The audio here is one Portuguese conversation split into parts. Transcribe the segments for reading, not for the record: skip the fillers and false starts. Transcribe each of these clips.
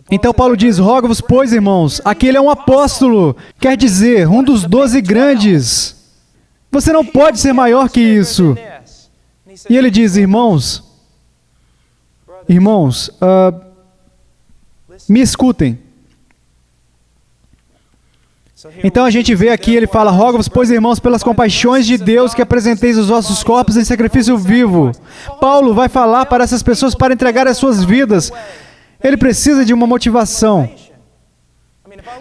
Então Paulo diz, rogo-vos, pois, irmãos, aquele é um apóstolo, quer dizer, um dos 12 grandes. Você não pode ser maior que isso. E ele diz, irmãos, me escutem. Então a gente vê aqui, ele fala, rogo-vos, pois, irmãos, pelas compaixões de Deus, que apresenteis os vossos corpos em sacrifício vivo. Paulo vai falar para essas pessoas para entregar as suas vidas. Ele precisa de uma motivação.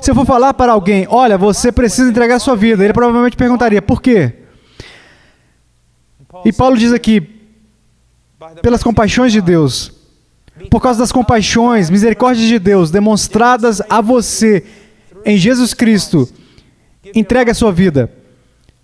Se eu for falar para alguém, olha, você precisa entregar a sua vida, ele provavelmente perguntaria, por quê? E Paulo diz aqui, pelas compaixões de Deus, por causa das compaixões, misericórdias de Deus demonstradas a você em Jesus Cristo, entregue a sua vida.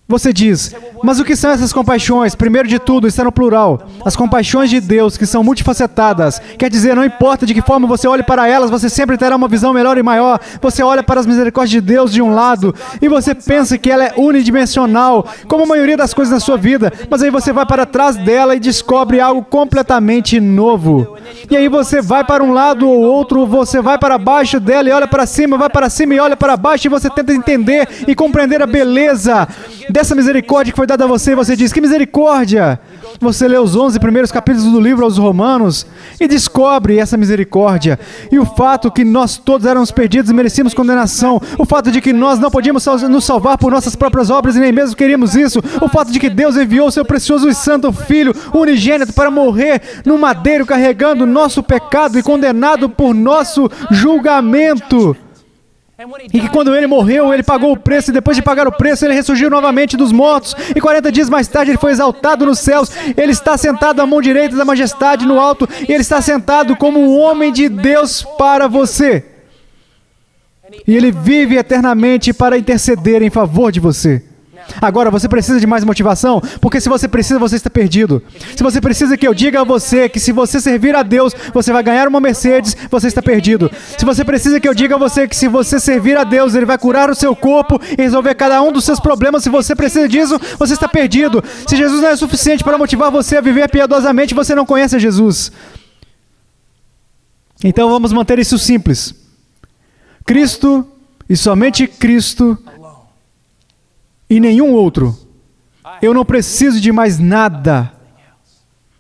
Você diz, mas o que são essas compaixões? Primeiro de tudo, está no plural. As compaixões de Deus, que são multifacetadas. Quer dizer, não importa de que forma você olhe para elas, você sempre terá uma visão melhor e maior. Você olha para as misericórdias de Deus de um lado, e você pensa que ela é unidimensional, como a maioria das coisas na sua vida. Mas aí você vai para trás dela e descobre algo completamente novo. E aí você vai para um lado ou outro, você vai para baixo dela e olha para cima, vai para cima e olha para baixo, e você tenta entender e compreender a beleza dessa misericórdia que foi dada a você, e você diz, que misericórdia! Você lê os 11 primeiros capítulos do livro aos Romanos e descobre essa misericórdia. E o fato que nós todos éramos perdidos e merecíamos condenação. O fato de que nós não podíamos nos salvar por nossas próprias obras e nem mesmo queríamos isso. O fato de que Deus enviou o seu precioso e santo Filho unigênito para morrer no madeiro carregando nosso pecado e condenado por nosso julgamento. E que quando ele morreu, ele pagou o preço, e depois de pagar o preço, ele ressurgiu novamente dos mortos, e 40 dias mais tarde ele foi exaltado nos céus. Ele está sentado à mão direita da majestade no alto, e ele está sentado como um homem de Deus para você. E ele vive eternamente para interceder em favor de você. Agora, você precisa de mais motivação? Porque se você precisa, você está perdido. Se você precisa que eu diga a você que se você servir a Deus, você vai ganhar uma Mercedes, você está perdido. Se você precisa que eu diga a você que se você servir a Deus, Ele vai curar o seu corpo e resolver cada um dos seus problemas, se você precisa disso, você está perdido. Se Jesus não é suficiente para motivar você a viver piedosamente, você não conhece a Jesus. Então vamos manter isso simples. Cristo e somente Cristo e nenhum outro. Eu não preciso de mais nada.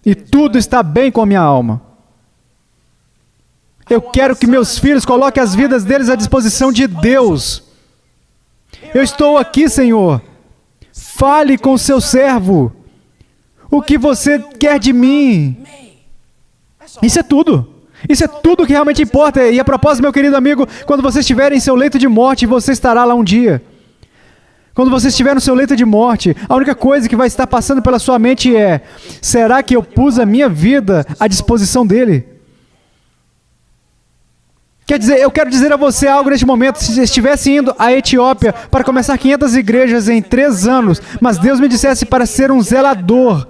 E tudo está bem com a minha alma. Eu quero que meus filhos coloquem as vidas deles à disposição de Deus. Eu estou aqui, Senhor. Fale com o seu servo. O que você quer de mim? Isso é tudo. Isso é tudo que realmente importa. E a propósito, meu querido amigo, quando você estiver em seu leito de morte, você estará lá um dia. Quando você estiver no seu leito de morte, a única coisa que vai estar passando pela sua mente é: será que eu pus a minha vida à disposição dele? Quer dizer, eu quero dizer a você algo neste momento. Se estivesse indo à Etiópia para começar 500 igrejas em 3 anos, mas Deus me dissesse para ser um zelador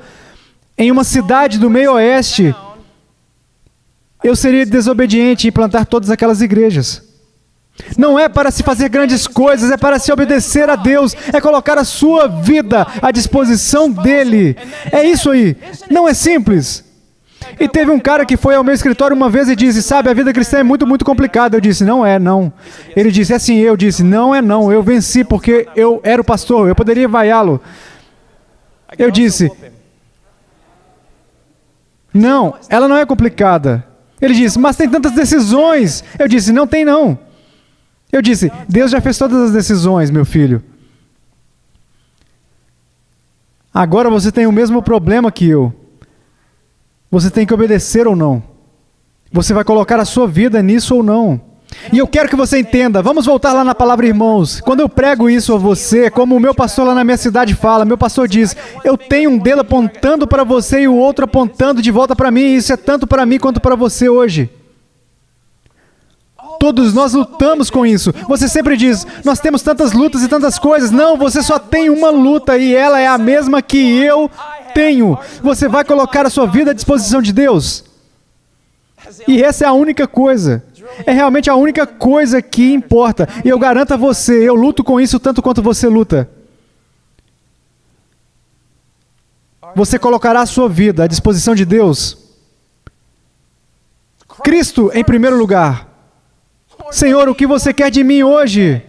em uma cidade do meio oeste, eu seria desobediente em plantar todas aquelas igrejas. Não é para se fazer grandes coisas, é para se obedecer a Deus, é colocar a sua vida à disposição dEle. É isso aí. Não é simples. E teve um cara que foi ao meu escritório uma vez e disse, sabe, a vida cristã é muito, muito complicada. Eu disse, não é, não. Ele disse, é sim. Eu disse, não é não. Eu venci porque eu era o pastor, eu poderia vaiá-lo. Eu disse, não, ela não é complicada. Ele disse, mas tem tantas decisões. Eu disse, não tem não. Eu disse, Deus já fez todas as decisões, meu filho. Agora você tem o mesmo problema que eu. Você tem que obedecer ou não. Você vai colocar a sua vida nisso ou não. E eu quero que você entenda, vamos voltar lá na palavra irmãos. Quando eu prego isso a você, como o meu pastor lá na minha cidade fala, meu pastor diz, eu tenho um dedo apontando para você e o outro apontando de volta para mim, e isso é tanto para mim quanto para você hoje. Todos nós lutamos com isso. Você sempre diz, nós temos tantas lutas e tantas coisas. Não, você só tem uma luta e ela é a mesma que eu tenho. Você vai colocar a sua vida à disposição de Deus. E essa é a única coisa. É realmente a única coisa que importa. E eu garanto a você, eu luto com isso tanto quanto você luta. Você colocará a sua vida à disposição de Deus. Cristo em primeiro lugar. Senhor, o que você quer de mim hoje?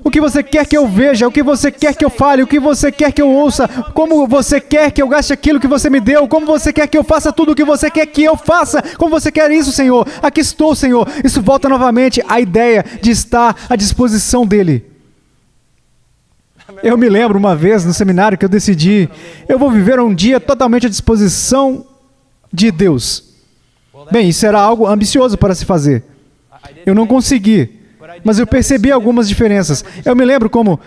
O que você quer que eu veja? O que você quer que eu fale? O que você quer que eu ouça? Como você quer que eu gaste aquilo que você me deu? Como você quer que eu faça tudo o que você quer que eu faça? Como você quer isso, Senhor? Aqui estou, Senhor. Isso volta novamente à ideia de estar à disposição dEle. Eu me lembro uma vez no seminário que eu decidi, eu vou viver um dia totalmente à disposição de Deus. Bem, isso era algo ambicioso para se fazer. Eu não consegui, mas eu percebi algumas diferenças. Eu me lembro como,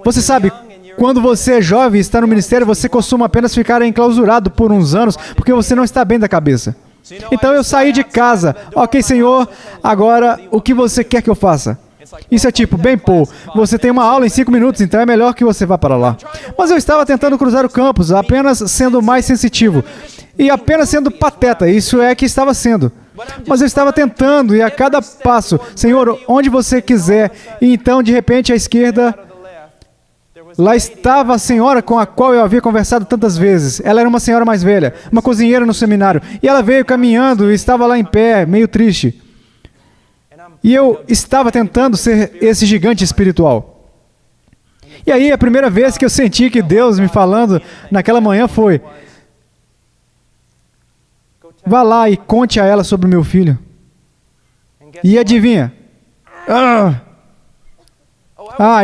você sabe, quando você é jovem e está no ministério, você costuma apenas ficar enclausurado por uns anos, porque você não está bem da cabeça. Então eu saí de casa, ok, Senhor, agora o que você quer que eu faça? Isso é tipo, bem, Paul, você tem uma aula em 5 minutos, então é melhor que você vá para lá. Mas eu estava tentando cruzar o campus, apenas sendo mais sensitivo. E apenas sendo pateta, isso é que estava sendo. Mas eu estava tentando, e a cada passo, Senhor, onde você quiser. E então, de repente, à esquerda, lá estava a senhora com a qual eu havia conversado tantas vezes. Ela era uma senhora mais velha, uma cozinheira no seminário. E ela veio caminhando e estava lá em pé, meio triste. E eu estava tentando ser esse gigante espiritual. E aí, a primeira vez que eu senti que Deus me falando naquela manhã foi: vá lá e conte a ela sobre o meu filho. E adivinha?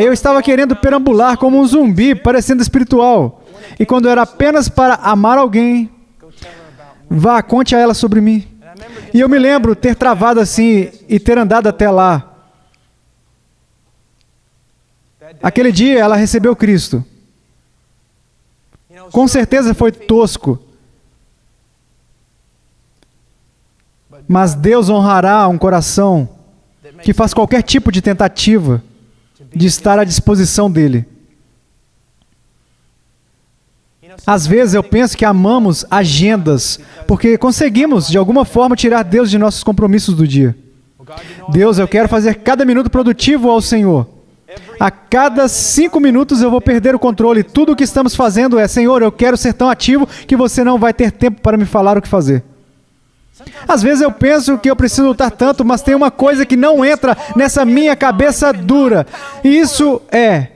Eu estava querendo perambular como um zumbi, parecendo espiritual. E quando era apenas para amar alguém, vá, conte a ela sobre mim. E eu me lembro ter travado assim e ter andado até lá. Aquele dia ela recebeu Cristo. Com certeza foi tosco. Mas Deus honrará um coração que faz qualquer tipo de tentativa de estar à disposição dEle. Às vezes eu penso que amamos agendas, porque conseguimos, de alguma forma, tirar Deus de nossos compromissos do dia. Deus, eu quero fazer cada minuto produtivo ao Senhor. A cada 5 minutos eu vou perder o controle. Tudo o que estamos fazendo é: Senhor, eu quero ser tão ativo que você não vai ter tempo para me falar o que fazer. Às vezes eu penso que eu preciso lutar tanto, mas tem uma coisa que não entra nessa minha cabeça dura. E isso é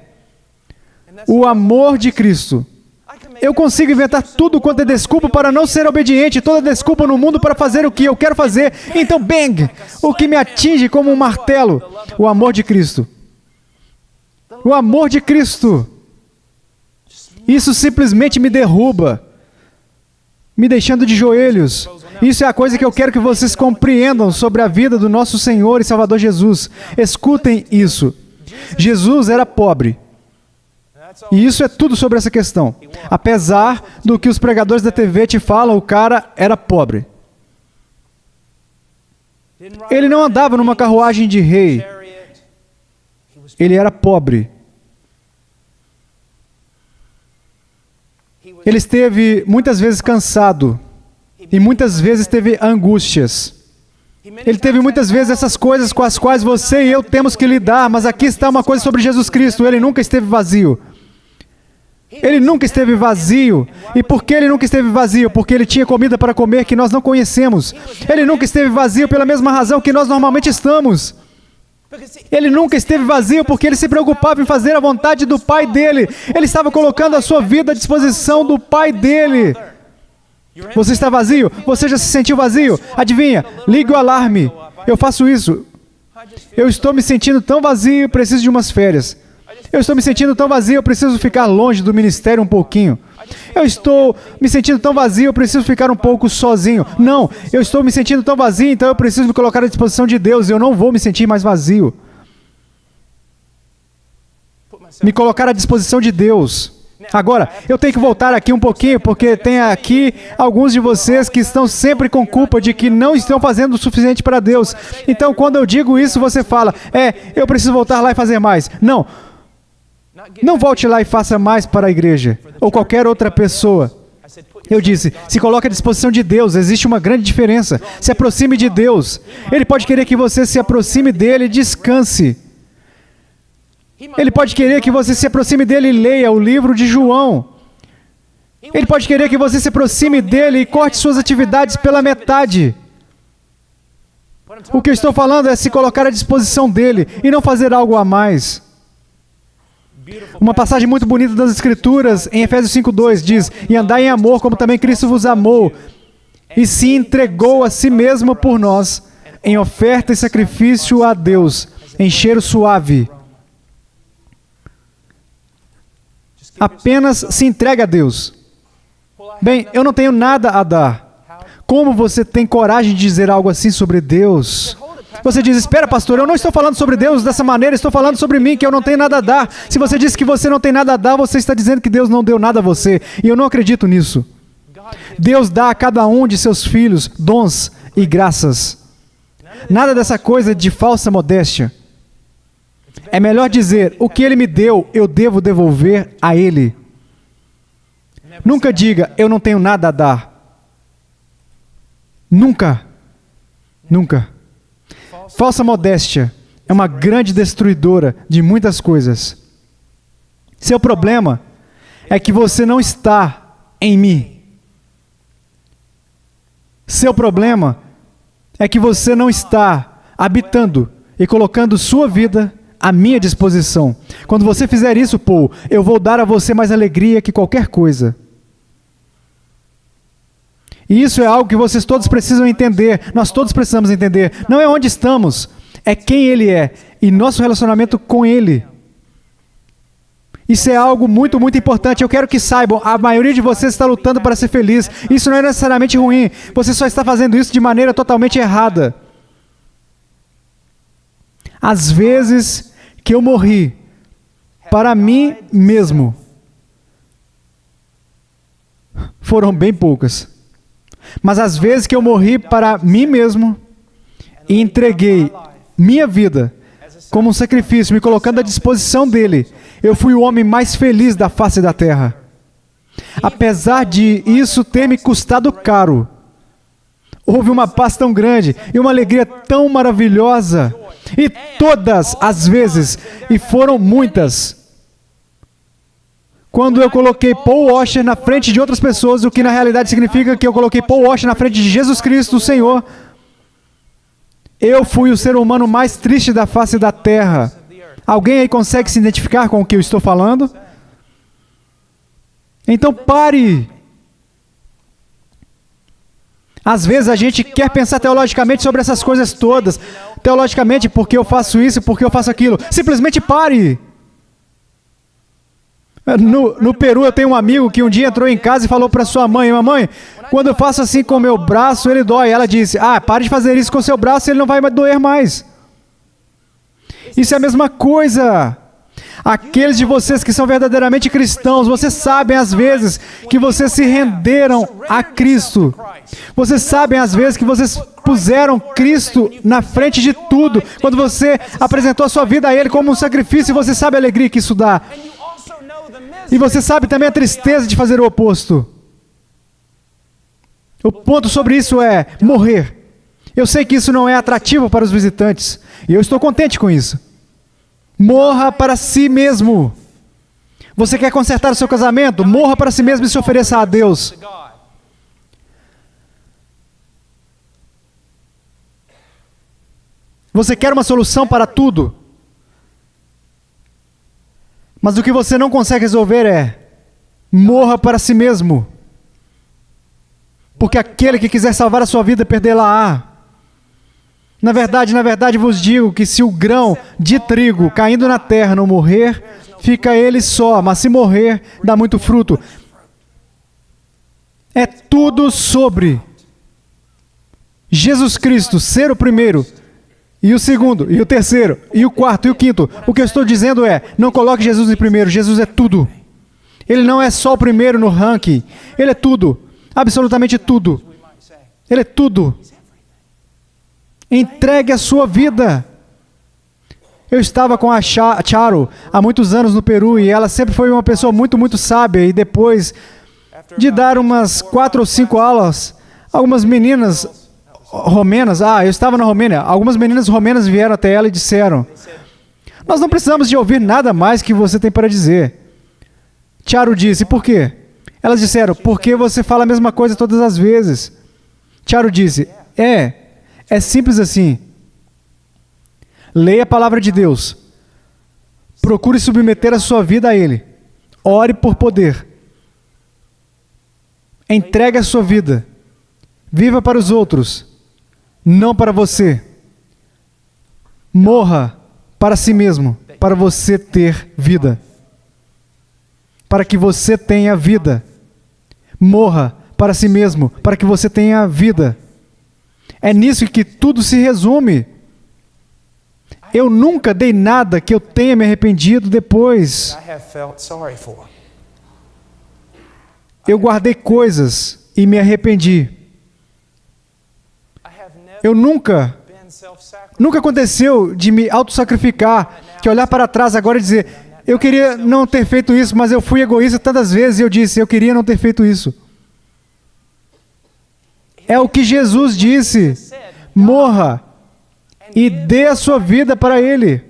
o amor de Cristo. Eu consigo inventar tudo quanto é desculpa para não ser obediente, toda desculpa no mundo para fazer o que eu quero fazer. Então, bang! O que me atinge como um martelo? O amor de Cristo. O amor de Cristo. Isso simplesmente me derruba, me deixando de joelhos. Isso é a coisa que eu quero que vocês compreendam sobre a vida do nosso Senhor e Salvador Jesus. Escutem isso. Jesus era pobre. E isso é tudo sobre essa questão. Apesar do que os pregadores da TV te falam, o cara era pobre. Ele não andava numa carruagem de rei. Ele era pobre. Ele esteve muitas vezes cansado. E muitas vezes teve angústias. Ele teve muitas vezes essas coisas com as quais você e eu temos que lidar. Mas aqui está uma coisa sobre Jesus Cristo. Ele nunca esteve vazio. Ele nunca esteve vazio. E por que ele nunca esteve vazio? Porque ele tinha comida para comer que nós não conhecemos. Ele nunca esteve vazio pela mesma razão que nós normalmente estamos. Ele nunca esteve vazio porque ele se preocupava em fazer a vontade do Pai dele. Ele estava colocando a sua vida à disposição do Pai dele. Você está vazio? Você já se sentiu vazio? Adivinha? Ligue o alarme. Eu faço isso. Eu estou me sentindo tão vazio, preciso de umas férias. Eu estou me sentindo tão vazio, eu preciso ficar longe do ministério um pouquinho. Eu estou me sentindo tão vazio, eu preciso ficar um pouco sozinho. Não, eu estou me sentindo tão vazio, então eu preciso me colocar à disposição de Deus. Eu não vou me sentir mais vazio. Me colocar à disposição de Deus. Agora, eu tenho que voltar aqui um pouquinho, porque tem aqui alguns de vocês que estão sempre com culpa de que não estão fazendo o suficiente para Deus. Então, quando eu digo isso, você fala: eu preciso voltar lá e fazer mais. Não. Não volte lá e faça mais para a igreja, ou qualquer outra pessoa. Eu disse, se coloque à disposição de Deus, existe uma grande diferença. Se aproxime de Deus. Ele pode querer que você se aproxime dele e descanse. Ele pode querer que você se aproxime dele e leia o livro de João. Ele pode querer que você se aproxime dele e corte suas atividades pela metade. O que eu estou falando é se colocar à disposição dele e não fazer algo a mais. Uma passagem muito bonita das Escrituras, em Efésios 5:2, diz: e andai em amor, como também Cristo vos amou, e se entregou a si mesmo por nós, em oferta e sacrifício a Deus, em cheiro suave. Apenas se entrega a Deus. Bem, eu não tenho nada a dar. Como você tem coragem de dizer algo assim sobre Deus? Você diz: espera, pastor, eu não estou falando sobre Deus dessa maneira, estou falando sobre mim, que eu não tenho nada a dar. Se você diz que você não tem nada a dar, você está dizendo que Deus não deu nada a você. E eu não acredito nisso. Deus dá a cada um de seus filhos dons e graças. Nada dessa coisa de falsa modéstia. É melhor dizer: o que Ele me deu, eu devo devolver a Ele. Nunca diga: eu não tenho nada a dar. Nunca. Nunca. Falsa modéstia é uma grande destruidora de muitas coisas. Seu problema é que você não está em mim. Seu problema é que você não está habitando e colocando sua vida à minha disposição. Quando você fizer isso, Paul, eu vou dar a você mais alegria que qualquer coisa. E isso é algo que vocês todos precisam entender, nós todos precisamos entender. Não é onde estamos, é quem Ele é e nosso relacionamento com Ele. Isso é algo muito, muito importante. Eu quero que saibam, a maioria de vocês está lutando para ser feliz. Isso não é necessariamente ruim, você só está fazendo isso de maneira totalmente errada. As vezes que eu morri para mim mesmo foram bem poucas. Mas as vezes que eu morri para mim mesmo e entreguei minha vida como um sacrifício, me colocando à disposição dele, eu fui o homem mais feliz da face da terra. Apesar de isso ter me custado caro, houve uma paz tão grande e uma alegria tão maravilhosa. E todas as vezes, e foram muitas, quando eu coloquei Paul Washer na frente de outras pessoas, o que na realidade significa que eu coloquei Paul Washer na frente de Jesus Cristo, o Senhor, eu fui o ser humano mais triste da face da terra. Alguém aí consegue se identificar com o que eu estou falando? Então pare. Às vezes a gente quer pensar teologicamente sobre essas coisas todas. Teologicamente, porque eu faço isso, porque eu faço aquilo. Simplesmente pare. No Peru eu tenho um amigo que um dia entrou em casa e falou para sua mãe: mamãe, quando eu faço assim com o meu braço, ele dói. Ela disse: pare de fazer isso com o seu braço, ele não vai doer mais. Isso é a mesma coisa. Aqueles de vocês que são verdadeiramente cristãos, vocês sabem às vezes que vocês se renderam a Cristo. Vocês sabem às vezes que vocês puseram Cristo na frente de tudo. Quando você apresentou a sua vida a Ele como um sacrifício, você sabe a alegria que isso dá. E você sabe também a tristeza de fazer o oposto. O ponto sobre isso é morrer. Eu sei que isso não é atrativo para os visitantes, e eu estou contente com isso. Morra para si mesmo. Você quer consertar o seu casamento? Morra para si mesmo e se ofereça a Deus. Você quer uma solução para tudo? Mas o que você não consegue resolver é: morra para si mesmo. Porque aquele que quiser salvar a sua vida, perdê-la-á. Na verdade vos digo que se o grão de trigo caindo na terra não morrer, fica ele só, mas se morrer, dá muito fruto. É tudo sobre Jesus Cristo ser o primeiro, e o segundo, e o terceiro, e o quarto, e o quinto. O que eu estou dizendo é: não coloque Jesus em primeiro, Jesus é tudo. Ele não é só o primeiro no ranking, Ele é tudo, absolutamente tudo. Ele é tudo. Entregue a sua vida. Eu estava com a Charo há muitos anos no Peru e ela sempre foi uma pessoa muito, muito sábia. E depois de dar umas 4 ou 5 aulas, algumas meninas romenas, eu estava na Romênia, algumas meninas romenas vieram até ela e disseram: nós não precisamos de ouvir nada mais que você tem para dizer. Charo disse: por quê? Elas disseram: porque você fala a mesma coisa todas as vezes. Charo disse: é É simples assim. Leia a palavra de Deus. Procure submeter a sua vida a Ele. Ore por poder. Entregue a sua vida. Viva para os outros, não para você. Morra para si mesmo, para você ter vida. Para que você tenha vida. Morra para si mesmo, para que você tenha vida. É nisso que tudo se resume. Eu nunca dei nada que eu tenha me arrependido depois. Eu guardei coisas e me arrependi. Eu nunca aconteceu de me autossacrificar, que olhar para trás agora e dizer, eu queria não ter feito isso, mas eu fui egoísta tantas vezes e eu disse, eu queria não ter feito isso. É o que Jesus disse, morra e dê a sua vida para Ele.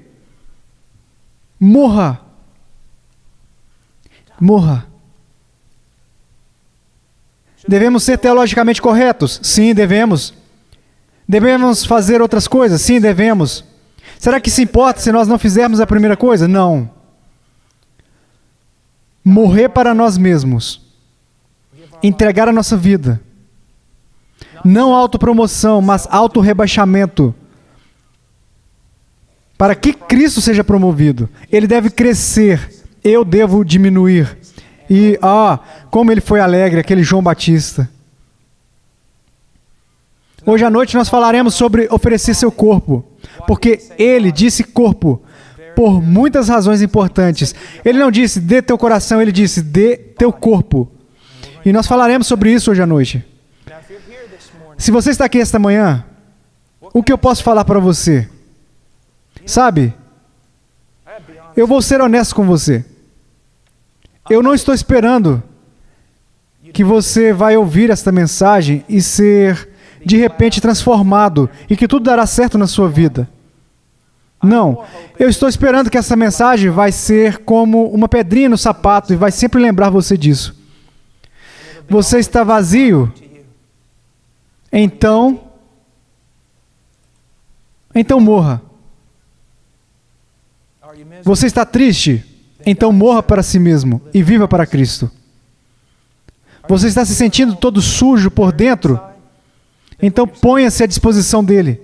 Morra. Morra. Devemos ser teologicamente corretos? Sim, devemos. Devemos fazer outras coisas? Sim, devemos. Será que se importa se nós não fizermos a primeira coisa? Não. Morrer para nós mesmos. Entregar a nossa vida. Não autopromoção, mas autorrebaixamento. Para que Cristo seja promovido. Ele deve crescer. Eu devo diminuir. E, como ele foi alegre, aquele João Batista. Hoje à noite nós falaremos sobre oferecer seu corpo, porque ele disse corpo, por muitas razões importantes. Ele não disse dê teu coração, ele disse dê teu corpo. E nós falaremos sobre isso hoje à noite. Se você está aqui esta manhã, o que eu posso falar para você? Sabe, eu vou ser honesto com você. Eu não estou esperando que você vai ouvir esta mensagem e ser de repente transformado e que tudo dará certo na sua vida. Não, eu estou esperando que essa mensagem vai ser como uma pedrinha no sapato e vai sempre lembrar você disso. Você está vazio? Então morra. Você está triste? Então morra para si mesmo e viva para Cristo. Você está se sentindo todo sujo por dentro? Então ponha-se à disposição dele.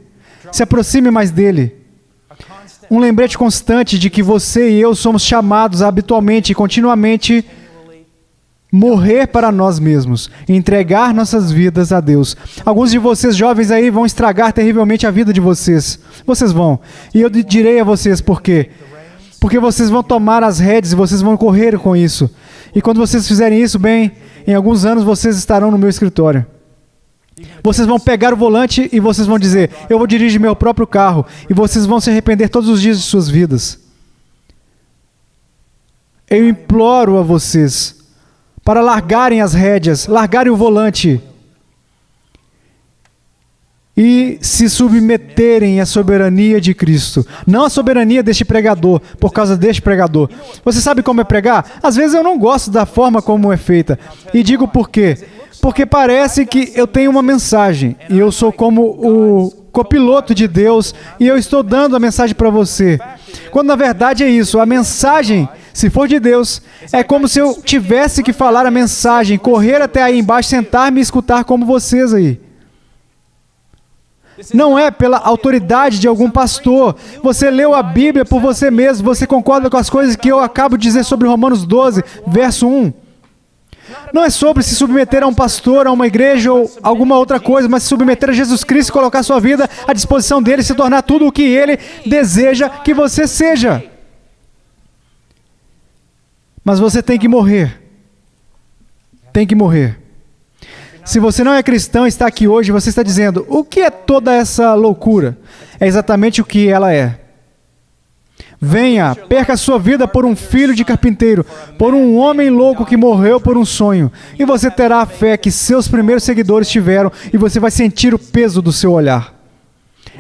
Se aproxime mais dele. Um lembrete constante de que você e eu somos chamados a habitualmente e continuamente morrer para nós mesmos, entregar nossas vidas a Deus. Alguns de vocês jovens aí vão estragar terrivelmente a vida de vocês. Vocês vão. E eu direi a vocês por quê. Porque vocês vão tomar as rédeas e vocês vão correr com isso. E quando vocês fizerem isso, bem, em alguns anos vocês estarão no meu escritório. Vocês vão pegar o volante e vocês vão dizer, eu vou dirigir meu próprio carro. E vocês vão se arrepender todos os dias de suas vidas. Eu imploro a vocês para largarem as rédeas, largarem o volante e se submeterem à soberania de Cristo. Não à soberania deste pregador, por causa deste pregador. Você sabe como é pregar? Às vezes eu não gosto da forma como é feita. E digo por quê? Porque parece que eu tenho uma mensagem e eu sou como o copiloto de Deus e eu estou dando a mensagem para você. Quando na verdade é isso, a mensagem, se for de Deus, é como se eu tivesse que falar a mensagem, correr até aí embaixo, sentar-me e escutar como vocês aí. Não é pela autoridade de algum pastor. Você leu a Bíblia por você mesmo, você concorda com as coisas que eu acabo de dizer sobre Romanos 12, verso 1. Não é sobre se submeter a um pastor, a uma igreja ou alguma outra coisa, mas se submeter a Jesus Cristo e colocar sua vida à disposição dele, se tornar tudo o que ele deseja que você seja. Mas você tem que morrer. Tem que morrer. Se você não é cristão e está aqui hoje, você está dizendo, o que é toda essa loucura? É exatamente o que ela é. Venha, perca a sua vida por um filho de carpinteiro, por um homem louco que morreu por um sonho. E você terá a fé que seus primeiros seguidores tiveram e você vai sentir o peso do seu olhar.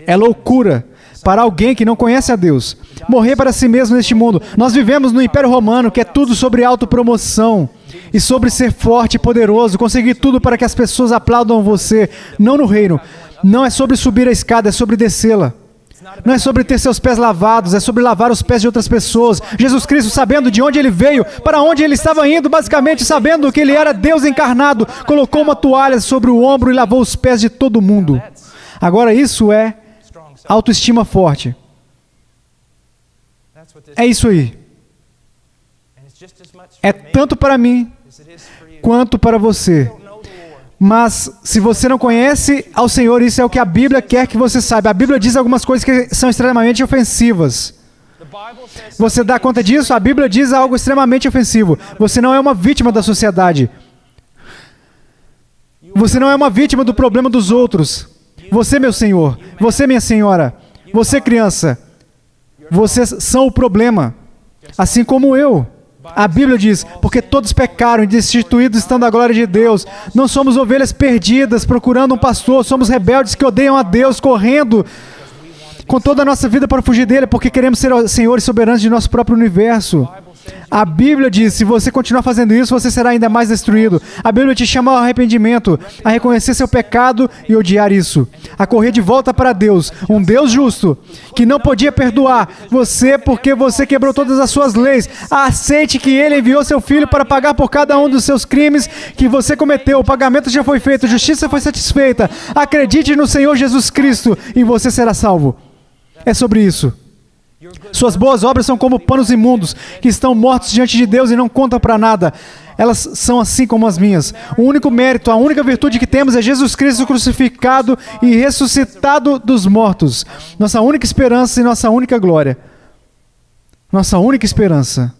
É loucura para alguém que não conhece a Deus. Morrer para si mesmo neste mundo. Nós vivemos no Império Romano, que é tudo sobre autopromoção e sobre ser forte e poderoso, conseguir tudo para que as pessoas aplaudam você, não no reino. Não é sobre subir a escada, é sobre descê-la. Não é sobre ter seus pés lavados, é sobre lavar os pés de outras pessoas. Jesus Cristo, sabendo de onde ele veio, para onde ele estava indo, basicamente sabendo que ele era Deus encarnado, colocou uma toalha sobre o ombro e lavou os pés de todo mundo. Agora isso é autoestima forte. É isso aí. É tanto para mim quanto para você. Mas, se você não conhece ao Senhor, isso é o que a Bíblia quer que você saiba. A Bíblia diz algumas coisas que são extremamente ofensivas. Você dá conta disso? A Bíblia diz algo extremamente ofensivo. Você não é uma vítima da sociedade. Você não é uma vítima do problema dos outros. Você, meu Senhor. Você, minha Senhora. Você, criança. Vocês são o problema. Assim como eu. A Bíblia diz, porque todos pecaram e destituídos estão da glória de Deus. Não somos ovelhas perdidas procurando um pastor, somos rebeldes que odeiam a Deus, correndo com toda a nossa vida para fugir dele, porque queremos ser senhores soberanos de nosso próprio universo. A Bíblia diz, se você continuar fazendo isso, você será ainda mais destruído. A Bíblia te chama ao arrependimento, a reconhecer seu pecado e odiar isso. A correr de volta para Deus, um Deus justo, que não podia perdoar você porque você quebrou todas as suas leis. Aceite que Ele enviou seu Filho para pagar por cada um dos seus crimes que você cometeu. O pagamento já foi feito, a justiça foi satisfeita. Acredite no Senhor Jesus Cristo e você será salvo. É sobre isso. Suas boas obras são como panos imundos, que estão mortos diante de Deus e não contam para nada. Elas são assim como as minhas. O único mérito, a única virtude que temos é Jesus Cristo crucificado e ressuscitado dos mortos. Nossa única esperança e nossa única glória. Nossa única esperança.